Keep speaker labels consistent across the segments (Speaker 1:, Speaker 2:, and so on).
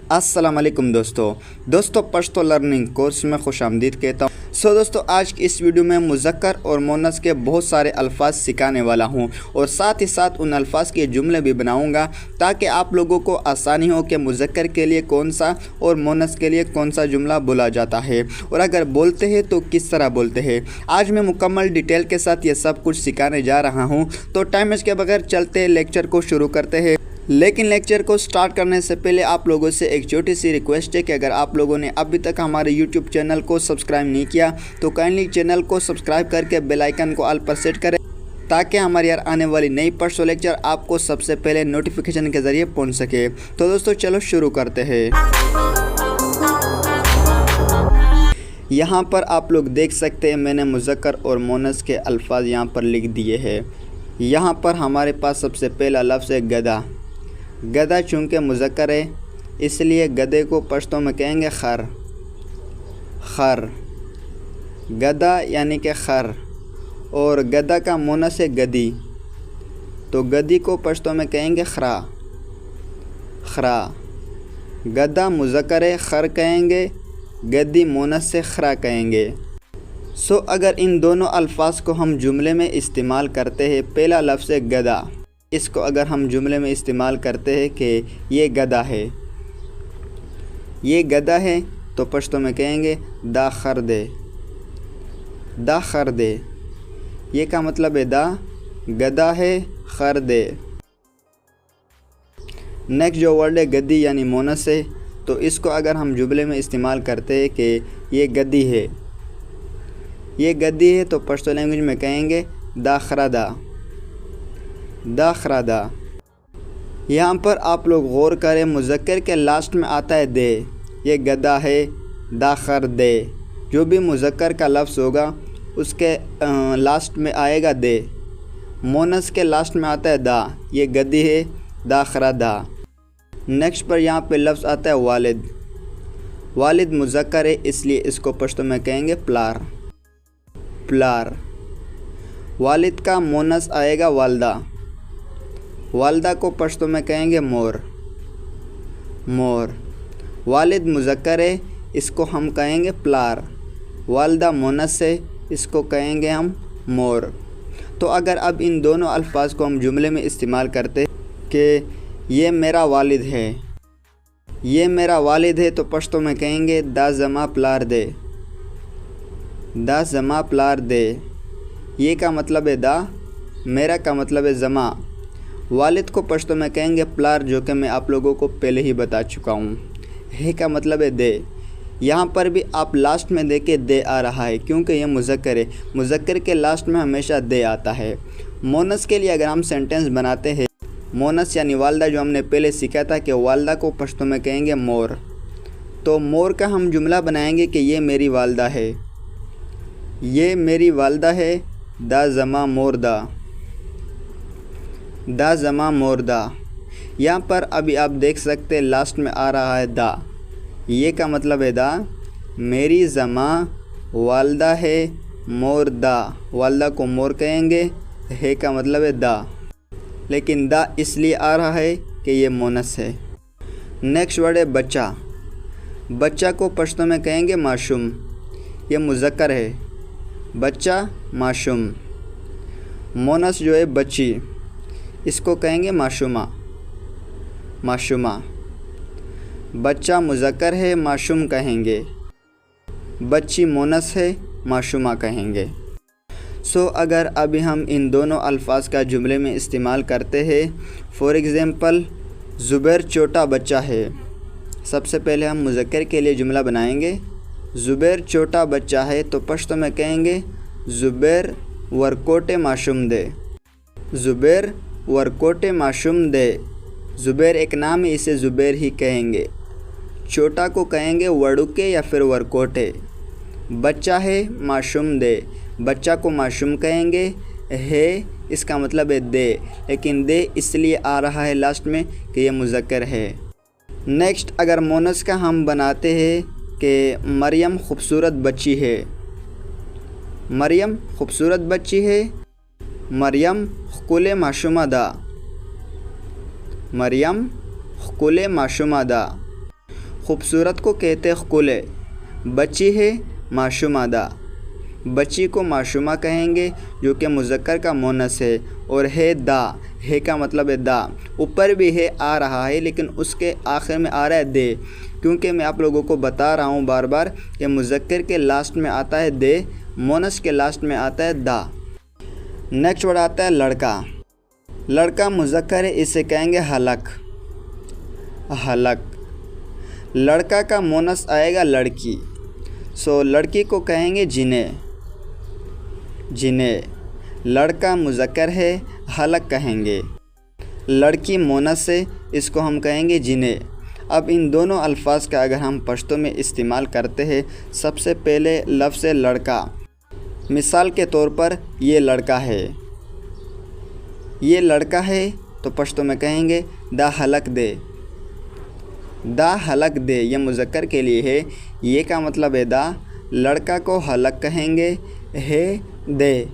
Speaker 1: अस्सलाम वालेकुम दोस्तों पश्तो लर्निंग कोर्स में खुशामदीद कहता हूँ। दोस्तों आज की इस वीडियो में मुज़क्कर और मोनस के बहुत सारे अल्फाज सिखाने वाला हूँ और साथ ही साथ उन अल्फाज के जुमले भी बनाऊँगा ताकि आप लोगों को आसानी हो कि मुज़क्कर के लिए कौन सा और मोनस के लिए कौन सा जुमला बोला जाता है और अगर बोलते हैं तो किस तरह बोलते हैं। आज मैं मुकम्मल डिटेल के साथ ये सब कुछ सिखाने जा रहा हूँ। तो टाइम वेस्ट के बगैर चलते लेक्चर को शुरू करते हैं। लेकिन लेक्चर को स्टार्ट करने से पहले आप लोगों से एक छोटी सी रिक्वेस्ट है कि अगर आप लोगों ने अभी तक हमारे YouTube चैनल को सब्सक्राइब नहीं किया तो काइंडली चैनल को सब्सक्राइब करके बेल आइकन को ऑल पर सेट करें ताकि हमारी यार आने वाली नई पश्तो लेक्चर आपको सबसे पहले नोटिफिकेशन के ज़रिए पहुंच सके। तो दोस्तों चलो शुरू करते हैं। यहाँ पर आप लोग देख सकते हैं मैंने मुज़क्कर और मोनस के अल्फाज यहाँ पर लिख दिए हैं। यहाँ पर हमारे पास सबसे पहला लफ्ज़ है गधा। गधा चूँकि मुज़क्कर है इसलिए गधे को पश्तो में कहेंगे खर। खर गधा यानी कि खर। और गधा का मोनस है गधी, तो गधी को पश्तो में कहेंगे खरा। खरा गधा मुज़क्कर है खर कहेंगे, गधी मोनस से खरा कहेंगे। अगर इन दोनों अल्फाज को हम जुमले में इस्तेमाल करते हैं, पहला लफ्ज़ है गधा, इसको अगर हम जुमले में इस्तेमाल करते हैं कि ये गधा है, ये गधा है, तो पश्तो में कहेंगे दा खर दे। दा खर दे ये का मतलब है दा गधा है खर दे। नेक्स्ट जो वर्ड है गद्दी यानी मोनस है, तो इसको अगर हम जुमले में इस्तेमाल करते हैं कि ये गद्दी है, ये गद्दी है, तो पश्तो लैंग्वेज में कहेंगे दा खरादा। दा खरादा। यहाँ पर आप लोग गौर करें मुज़क्कर के लास्ट में आता है दे। ये गधा है दा खर दे। जो भी मुज़क्कर का लफ्ज़ होगा उसके लास्ट में आएगा दे। मोनस के लास्ट में आता है दा। ये गधी है दा खरादा। नेक्स्ट पर यहाँ पे लफ्ज़ आता है वालिद। वालिद मुज़क्कर है इसलिए इसको पश्तो में कहेंगे प्लार। प्लार। वालिद का मोनस आएगा वालदा। वालदा को पश्तो में कहेंगे मोर। मोर। वालिद मुज़क्कर है इसको हम कहेंगे प्लार। वालदा मोनस है इसको कहेंगे हम मोर। तो अगर अब इन दोनों अल्फाज को हम जुमले में इस्तेमाल करते कि ये मेरा वालिद है, ये मेरा वालिद है, तो पश्तो में कहेंगे दा जमा प्लार दे। दा जमा प्लार दे ये का मतलब है दा, मेरा का मतलब है जमा। वालिद को पश्तो में कहेंगे प्लार, जो कि मैं आप लोगों को पहले ही बता चुका हूँ। है का मतलब है दे। यहाँ पर भी आप लास्ट में देखे दे आ रहा है क्योंकि यह मुज़क्कर है। मुज़क्कर के लास्ट में हमेशा दे आता है। मोनस के लिए अगर हम सेंटेंस बनाते हैं, मोनस यानी वालदा जो हमने पहले सीखा था कि वालदा को पश्तो में कहेंगे मोर, तो मोर का हम जुमला बनाएंगे कि ये मेरी वालदा है। ये मेरी वालदा है दा जमा मोर दा। दा जमा मोर दा। यहाँ पर अभी आप देख सकते हैं लास्ट में आ रहा है दा। ये का मतलब है दा, मेरी जमा वालदा है मोर दा। वालदा को मोर कहेंगे, है का मतलब है दा, लेकिन दा इसलिए आ रहा है कि ये मोनस है। नेक्स्ट वर्ड है बच्चा। बच्चा को पश्तो में कहेंगे माशूम। ये मुज़क्कर है, बच्चा माशूम। मोनस जो है बच्ची, इसको कहेंगे माशूमा। माशूमा। बच्चा मुज़क्कर है माशूम कहेंगे, बच्ची मोनस है माशूमा कहेंगे। अगर अभी हम इन दोनों अल्फाज का जुमले में इस्तेमाल करते हैं, फॉर एग्ज़ाम्पल ज़ुबैर छोटा बच्चा है। सबसे पहले हम मुज़क्कर के लिए जुमला बनाएंगे। ज़ुबैर छोटा बच्चा है, तो पश्तो में कहेंगे ज़ुबैर वरकोटे माशूम दे। ज़ुबैर वरकोटे माशूम दे। ज़ुबैर एक नाम है, इसे ज़ुबैर ही कहेंगे। छोटा को कहेंगे वड़ुके या फिर वरकोटे। बच्चा है माशूम दे। बच्चा को माशूम कहेंगे। है इसका मतलब है दे, लेकिन दे इसलिए आ रहा है लास्ट में कि यह मुज़क्कर है। नेक्स्ट अगर मोनस का हम बनाते हैं कि मरियम खूबसूरत बच्ची है। मरियम खूबसूरत बच्ची है। मरियम खुले माशूमा दा। मरियम खुले माशूमा दा। खूबसूरत को कहते खुले। बच्ची है माशूमा दा, बच्ची को माशूमा कहेंगे जो कि मुज़क्कर का मोनस है। और है दा, है का मतलब है दा। ऊपर भी है आ रहा है लेकिन उसके आखिर में आ रहा है दे, क्योंकि मैं आप लोगों को बता रहा हूँ बार बार कि मुज़क्कर के लास्ट में आता है दे, मोनस के लास्ट में आता है दा। नेक्स्ट वर्ड आता है लड़का। लड़का मुज़क्कर है, इसे कहेंगे हलक। हलक। लड़का का मोनस आएगा लड़की, सो लड़की को कहेंगे जिने। जिने। लड़का मुज़क्कर है, हलक कहेंगे। लड़की मोनस है, इसको हम कहेंगे जिने। अब इन दोनों अल्फाज का अगर हम पश्तो में इस्तेमाल करते हैं, सबसे पहले लफ्ज़ लड़का। मिसाल के तौर पर ये लड़का है, ये लड़का है तो पश्तो में कहेंगे दा हलक दे। दा हलक दे, ये मुज़क्कर के लिए है, ये का मतलब है दा, लड़का को हलक कहेंगे, है दे।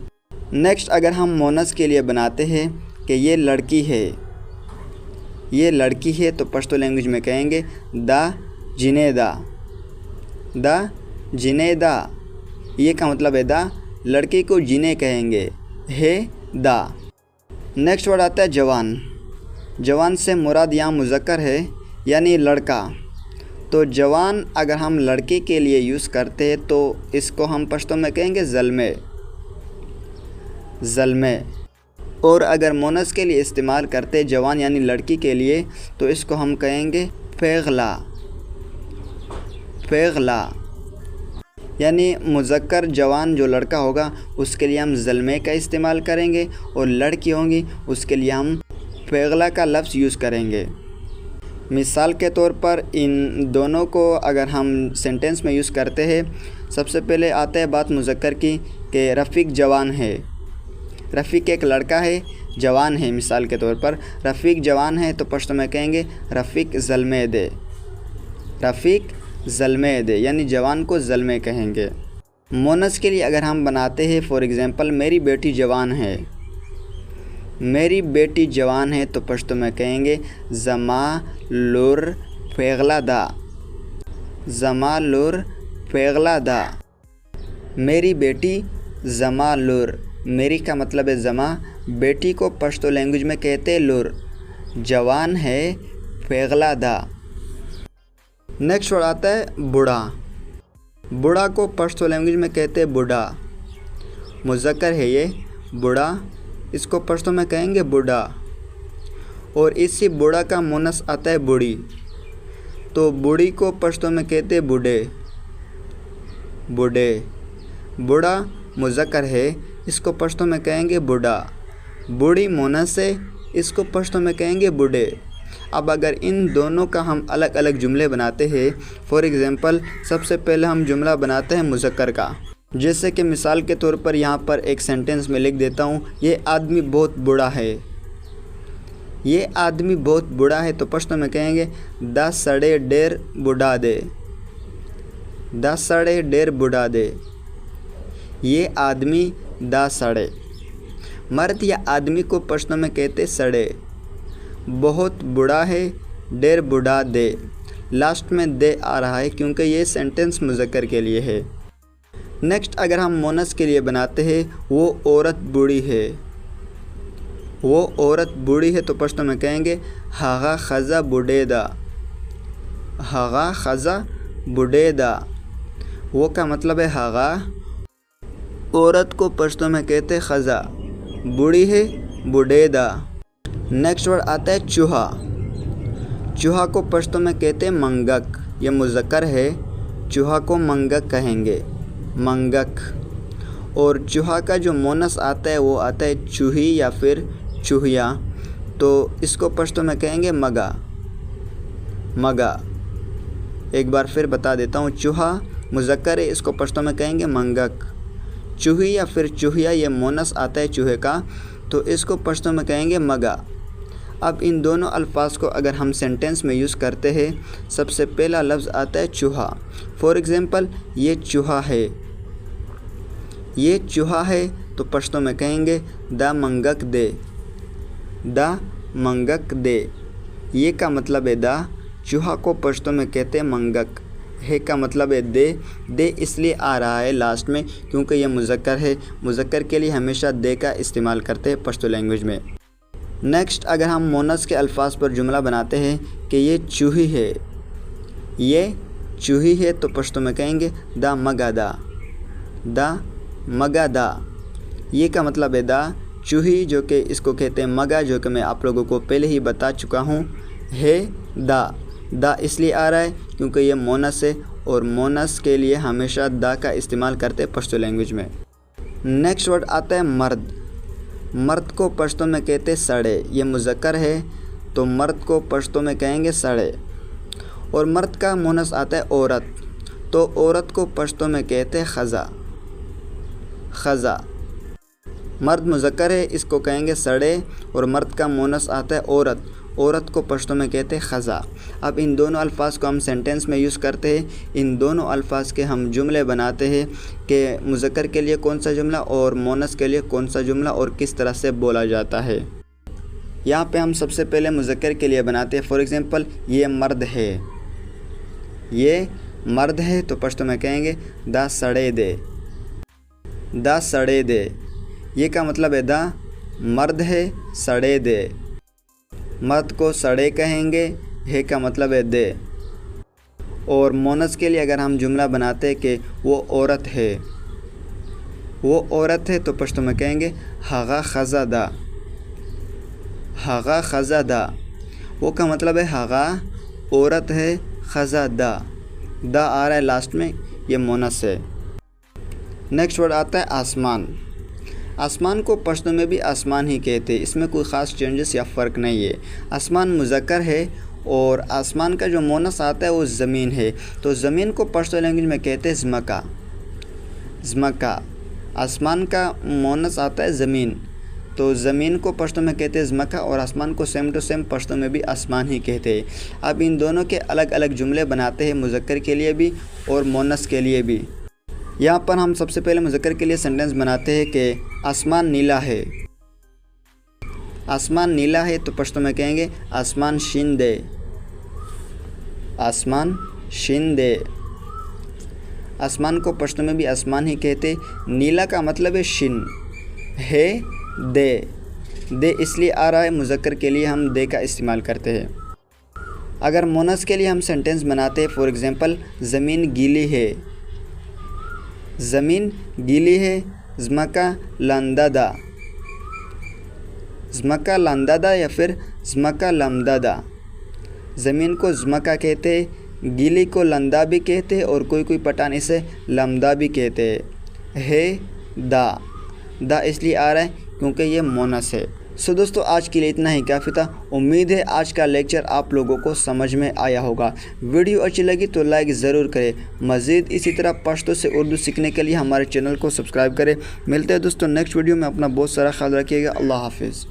Speaker 1: नेक्स्ट अगर हम मोनस के लिए बनाते हैं कि ये लड़की है, ये लड़की है तो पश्तो लैंग्वेज में कहेंगे दा जिनेदा। दा जिनेदा, ये का मतलब है दा, लड़की को जिने कहेंगे, है दा। नेक्स्ट वर्ड आता है जवान। जवान से मुराद यहाँ मुज़क्कर है यानी लड़का। तो जवान अगर हम लड़के के लिए यूज़ करते हैं तो इसको हम पश्तो में कहेंगे ज़ल्मे। ज़ल्मे। और अगर मोनस के लिए इस्तेमाल करते हैं जवान यानी लड़की के लिए तो इसको हम कहेंगे फ़ेगला। फ़ेगला यानी मुज़क्कर जवान जो लड़का होगा उसके लिए हम ज़ल्मे का इस्तेमाल करेंगे, और लड़की होंगी उसके लिए हम फ़ेगला का लफ्ज़ यूज़ करेंगे। मिसाल के तौर पर इन दोनों को अगर हम सेंटेंस में यूज़ करते हैं, सबसे पहले आता है बात मुज़क्कर की कि रफ़ीक जवान है। रफ़ीक एक लड़का है, जवान है। मिसाल के तौर पर रफ़ीक जवान है तो पश्तो में कहेंगे रफ़ीक ज़ल्मे दे। रफ़ीक ज़ल्मे दे यानी जवान को ज़ल्मे कहेंगे। मोनस के लिए अगर हम बनाते हैं, फॉर एग्ज़ाम्पल मेरी बेटी जवान है। मेरी बेटी जवान है तो पश्तो में कहेंगे ज़मा लुर फ़ेगला दा। ज़मा लुर फ़ेगला दा। मेरी बेटी ज़मा लुर, मेरी का मतलब है ज़मा, बेटी को पश्तो लैंग्वेज में कहते लुर। जवान है फ़ेगला दा। नेक्स्ट वर्ड आता है बूढ़ा। बूढ़ा को पश्तो लैंग्वेज में कहते बूढ़ा। मुज़क्कर है ये बूढ़ा, इसको पश्तो में कहेंगे बूढ़ा। और इसी बूढ़ा का मोनस आता है बूढ़ी, तो बूढ़ी को पश्तो में कहते बूढ़े। बूढ़े। बूढ़ा मुज़क्कर है, इसको पश्तो में कहेंगे बूढ़ा। बूढ़ी मोनस है, इसको पश्तो में कहेंगे बूढ़े। अब अगर इन दोनों का हम अलग अलग जुमले बनाते हैं, फॉर एग्ज़ाम्पल सबसे पहले हम जुमला बनाते हैं मुज़क्कर का, जैसे कि मिसाल के तौर पर यहाँ पर एक सेंटेंस में लिख देता हूँ, ये आदमी बहुत बूढ़ा है। ये आदमी बहुत बूढ़ा है तो पश्तो में कहेंगे दा सड़े डेर बूढ़ा दे। दा सड़े डेर बूढ़ा दे। ये आदमी दा सड़े। मर्द या आदमी को पश्तो में कहते सड़े। बहुत बूढ़ा है, डेर बूढ़ा दे। लास्ट में दे आ रहा है क्योंकि ये सेंटेंस मुज़क्कर के लिए है। नेक्स्ट अगर हम मोनस के लिए बनाते हैं, वो औरत बूढ़ी है। वो औरत बूढ़ी है तो पश्तो में कहेंगे हागा खज़ा बूढ़ेदा। हागा खज़ा बूढ़ेदा। वो का मतलब है हागा, औरत को पश्तो में कहते खज़ा, बूढ़ी है बूढ़ेदा। नेक्स्ट वर्ड आता है चूहा। चूहा को पश्तो में कहते मंगक। ये मुज़क्कर है, चूहा को मंगक कहेंगे, मंगक। और चूहा का जो मोनस आता है वो आता है चूही या फिर चूहिया, तो इसको पश्तो में कहेंगे मगा। मगा। एक बार फिर बता देता हूँ, चूहा मुज़क्कर है, इसको पश्तो में कहेंगे मंगक। चूही या फिर चूहिया ये मोनस आता है चूहे का, तो इसको पश्तो में कहेंगे मगा। अब इन दोनों अल्फाज को अगर हम सेंटेंस में यूज़ करते हैं, सबसे पहला लफ्ज़ आता है चूहा। फॉर एग्ज़ाम्पल ये चूहा है। ये चूहा है तो पश्तो में कहेंगे दा मंगक दे। दा मंगक दे। ये का मतलब है दा, चूहा को पश्तो में कहते हैं मंगक। है का मतलब है दे। दे इसलिए आ रहा है लास्ट में क्योंकि ये मुज़क्कर है। मुज़क्कर के लिए हमेशा दे का इस्तेमाल करते हैं पश्तो लैंग्वेज में। नेक्स्ट अगर हम मोनस के अल्फाज पर जुमला बनाते हैं कि ये चूही है, ये चूही है, तो पश्तो में कहेंगे दा मगादा। दा मगादा, ये का मतलब है दा चूही, जो कि इसको कहते हैं मगा, जो कि मैं आप लोगों को पहले ही बता चुका हूँ। है दा। दा इसलिए आ रहा है क्योंकि ये मोनस है और मोनस के लिए हमेशा दा का इस्तेमाल करते हैं पश्तो लैंग्वेज में। नेक्स्ट वर्ड आता है मर्द। मर्द को पश्तो में कहते हैं सड़े। ये मुज़क्कर है तो मर्द को पश्तो में कहेंगे सड़े। और मर्द का मोनस आता है औरत, तो औरत को पश्तो में कहते हैं ख़ज़ा। ख़ज़ा। मर्द मुज़क्कर है, इसको कहेंगे सड़े, और मर्द का मोनस आता है औरत। औरत को पश्तो में कहते हैं ख़ज़ा। अब इन दोनों अल्फाज को हम सेंटेंस में यूज़ करते हैं। इन दोनों अल्फाज के हम जुमले बनाते हैं कि मुज़क्कर के लिए कौन सा जुमला और मोनस के लिए कौन सा जुमला और किस तरह से बोला जाता है। यहाँ पे हम सबसे पहले मुज़क्कर के लिए बनाते हैं। फॉर एग्ज़ाम्पल, ये मर्द है, ये मर्द है, तो पश्तो में कहेंगे दा सड़े दे। दा सड़े दे, ये का मतलब है दा मर्द है, सड़े दे। मर्द को सड़े कहेंगे, है का मतलब है दे। और मोनस के लिए अगर हम जुमला बनाते हैं कि वो औरत है, वो औरत है, तो पश्तो में कहेंगे हागा ख़ज़ा दा। हागा ख़ज़ा दा, वो का मतलब है हागा औरत है, ख़ज़ा दा। दा आ रहा है लास्ट में, ये मोनस है। नेक्स्ट वर्ड आता है आसमान। आसमान को पश्तो में भी आसमान ही कहते हैं, इसमें कोई ख़ास चेंजेस या फ़र्क नहीं है। आसमान मुज़क्कर है और आसमान का जो मोनस आता है वो ज़मीन है, तो ज़मीन को पश्तो लैंग्वेज में कहते हैं ज़मका। ज़मका। आसमान का मोनस आता है ज़मीन, तो ज़मीन को पश्तो में कहते हैं ज़मका, और आसमान को सेम टू सेम पश्तो में भी आसमान ही कहते हैं। अब इन दोनों के अलग अलग जुमले बनाते हैं, मुज़क्कर के लिए भी और मोनस के लिए भी। यहाँ पर हम सबसे पहले मुज़क्कर के लिए सेंटेंस बनाते हैं कि आसमान नीला है। आसमान नीला है, तो पश्तो में कहेंगे आसमान शीन दे। आसमान शीन दे। आसमान को पश्तो में भी आसमान ही कहते। नीला का मतलब है शिन। है दे। दे इसलिए आ रहा है, मुज़क्कर के लिए हम दे का इस्तेमाल करते हैं। अगर मोनस के लिए हम सेंटेंस बनाते हैं, फॉर एग्ज़ाम्पल, ज़मीन गीली है। ज़मीन गीली है, ज़मका लंदादा। ज़मका लंदादा या फिर ज़मका लमदादा। ज़मीन को ज़मका कहते हैं, गीली को लंदा भी कहते हैं, और कोई कोई पठान इसे लमदा भी कहते हैं। है दा। दा इसलिए आ रहा है क्योंकि ये मोनस है। सो दोस्तों, आज के लिए इतना ही काफ़ी था। उम्मीद है आज का लेक्चर आप लोगों को समझ में आया होगा। वीडियो अच्छी लगी तो लाइक ज़रूर करें। मज़ीद इसी तरह पश्तो से उर्दू सीखने के लिए हमारे चैनल को सब्सक्राइब करें। मिलते हैं दोस्तों नेक्स्ट वीडियो में। अपना बहुत सारा ख्याल रखिएगा। अल्लाह हाफिज़।